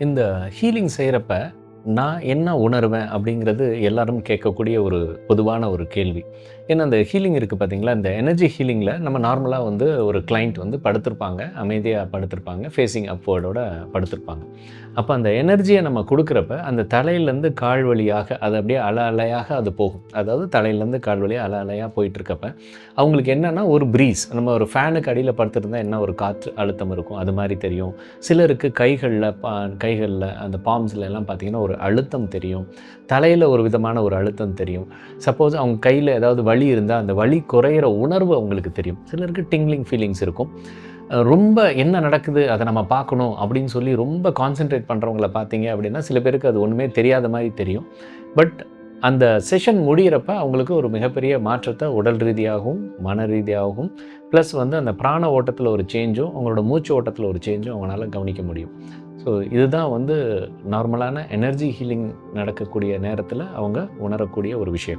இந்த ஹீலிங் செய்கிறப்ப, நான் என்ன உணருவேன் அப்படிங்கிறது எல்லாரும் கேட்கக்கூடிய ஒரு பொதுவான ஒரு கேள்வி. ஏன்னா, அந்த ஹீலிங் இருக்கு பார்த்தீங்களா, இந்த எனர்ஜி ஹீலிங்கில நம்ம நார்மலா வந்து ஒரு கிளையண்ட் வந்து படுத்திருப்பாங்க. அமைதியா படுத்திருப்பாங்க. ஃபேசிங் அப்வர்டோட படுத்திருப்பாங்க. அப்ப அந்த எனர்ஜிய நம்ம குடுக்குறப்ப, அந்த தலையிலேருந்து கால் வழியாக அது அப்படியே அலை அலையாக அது போகும். அதாவது தலையிலேருந்து கால் வழியா அலை அலையா போயிட்டுருக்கப்ப, அவங்களுக்கு என்னன்னா ஒரு ப்ரீஸ். நம்ம ஒரு ஃபேனுக்கு அடியில படுத்திருந்தா என்ன ஒரு காற்று அழுத்தம் இருக்கும், அது மாரி தெரியும். சிலருக்கு கைகள்ல அந்த பாம்ஸ்ல எல்லாம் பார்த்தீங்கன்னா, ஒரு அழுத்தம் தெரியும். தலையில ஒரு விதமான ஒரு அழுத்தம் தெரியும். சப்போஸ் அவங்க கையில ஏதாவது வலி இருந்தா, அந்த வலி குறையிற உணர்வு அவங்களுக்கு தெரியும். சிலருக்கு டிங்லிங் ஃபீலிங்ஸ் இருக்கும். ரொம்ப என்ன நடக்குது, அத நம்ம பார்க்கணும் அப்படின்னு சொல்லி ரொம்ப கான்சன்ட்ரேட் பண்றவங்கள பார்த்தீங்க அப்படின்னா, சில பேருக்கு அது ஒண்ணுமே தெரியாத மாரி தெரியும். பட் அந்த செஷன் முடியிறப்ப அவங்களுக்கு ஒரு மிகப்பெரிய மாற்றத்த உடல் ரீதியாகவும், மன ரீதியாகவும், பிளஸ் வந்து அந்த பிராண ஓட்டத்தில ஒரு சேஞ்சும், அவங்களோட மூச்சு ஓட்டத்தில ஒரு சேஞ்சும் அவங்கனால கவனிக்க முடியும். ஸோ இதுதான் வந்து நார்மலான எனர்ஜி ஹீலிங் நடக்கக்கூடிய நேரத்தில அவங்க உணரக்கூடிய ஒரு விஷயம்.